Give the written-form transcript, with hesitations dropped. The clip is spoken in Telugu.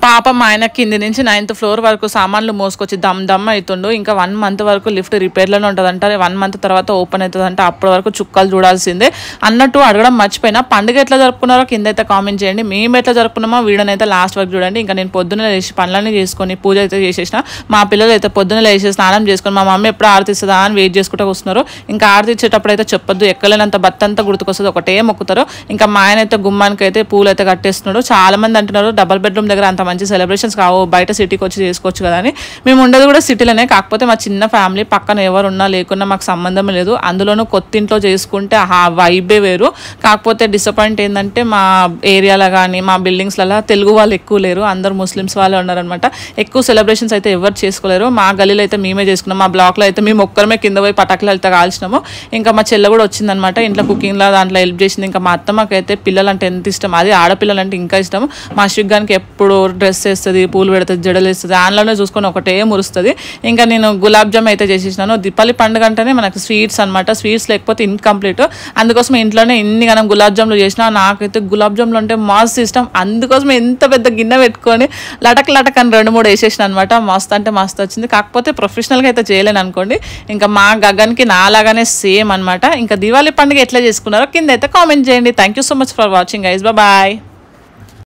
పాపం మా ఆయన కింది నుంచి 9th ఫ్లోర్ వరకు సామాన్లు మోసుకొచ్చి దమ్ అవుతుండు. ఇంకా 1 month వరకు లిఫ్ట్ రిపేర్లోనే ఉంటుందంట. 1 month తర్వాత ఓపెన్ అవుతుందంట. అప్పటి వరకు చుక్కలు చూడాల్సిందే అన్నట్టు అడగడం మర్చిపోయినా. పండుగ ఎట్లా జరుపుకున్నారో కింద అయితే కామెంట్ చేయండి. మేము ఎట్లా జరుపుకున్నామో వీడియోని అయితే లాస్ట్ వరకు చూడండి. ఇంకా నేను పొద్దున్న లేచి పనులన్నీ చేసుకొని పూజ అయితే చేసేసిన. మా పిల్లలు అయితే పొద్దున్న లేచి స్నానం చేసుకొని మా మమ్మీ ఎప్పుడు ఆరతిస్తుందా అని వెయిట్ చేసుకుంటూ వస్తున్నారు. ఇంకా ఆరతి ఇచ్చేటప్పుడు అయితే చెప్పొద్దు, ఎక్కలేనంత బత్తంతా గుర్తుకొస్తుంది, ఒకటే మొక్కుతారు. ఇంకా మా ఆయన అయితే గుమ్మానికి అయితే పూలు అయితే కట్టేస్తున్నాడు. చాలా మంది అంటున్నారు డబల్ బెడ్రూమ్ దగ్గర అంత మంచి సెలబ్రేషన్స్ కావు, బయట సిటీకి వచ్చి చేసుకోవచ్చు కదా అని. మేము ఉండేది కూడా సిటీలోనే, కాకపోతే మా చిన్న ఫ్యామిలీ, పక్కన ఎవరు ఉన్నా లేకున్నా మాకు సంబంధం లేదు. అందులోనూ కొత్త ఇంట్లో చేసుకుంటే ఆ వైబే వేరు. కాకపోతే డిసప్పాయింట్ ఏంటంటే మా ఏరియాలో కానీ మా బిల్డింగ్స్లలో తెలుగు వాళ్ళు ఎక్కువ లేరు, అందరూ ముస్లిమ్స్ వాళ్ళే ఉన్నారనమాట. ఎక్కువ సెలబ్రేషన్స్ అయితే ఎవరు చేసుకోలేరు. మా గల్లీలో అయితే మేమే చేసుకున్నాం. మా బ్లాక్లో అయితే మేము ఒక్కరమే కింద పోయి పటాకులు అయితే కాల్చినాము. ఇంకా మా చెల్లె కూడా వచ్చిందనమాట, ఇంట్లో కుకింగ్లో దాంట్లో హెల్ప్ చేసింది. ఇంకా మా అత్తమ్మకైతే పిల్లలు అంటే ఎంత ఇష్టం, అది ఆడపిల్లలు అంటే ఇంకా ఇష్టం. మా శ్రీగానికి ఎప్పుడు డ్రెస్ వేస్తుంది, పూలు పెడుతుంది, జడలు వేస్తుంది, దానిలోనే చూసుకొని ఒకటే మురుస్తుంది. ఇంకా నేను గులాబ్ జామ్ అయితే చేసేసినాను. దీపావళి పండుగ అంటేనే మనకు స్వీట్స్ అనమాట, స్వీట్స్ లేకపోతే ఇన్కంప్లీట్. అందుకోసం ఇంట్లోనే ఇన్ని మనం గులాబ్ జామ్లు చేసినా. నాకైతే గులాబ్ జామ్లు అంటే మస్తు ఇష్టం. అందుకోసం ఎంత పెద్ద గిన్నె పెట్టుకొని లటక్ అని 2-3 వేసేసిన అనమాట. మస్తు అంటే మస్తు వచ్చింది. కాకపోతే ప్రొఫెషనల్గా అయితే చేయలేను అనుకోండి. ఇంకా మా గగన్కి నాలాగానే సేమ్ అనమాట. ఇంకా దీపావళి పండుగ ఎట్లా చేసుకున్నారో కింద అయితే కామెంట్ చేయండి. Thank you so much for watching guys. Bye.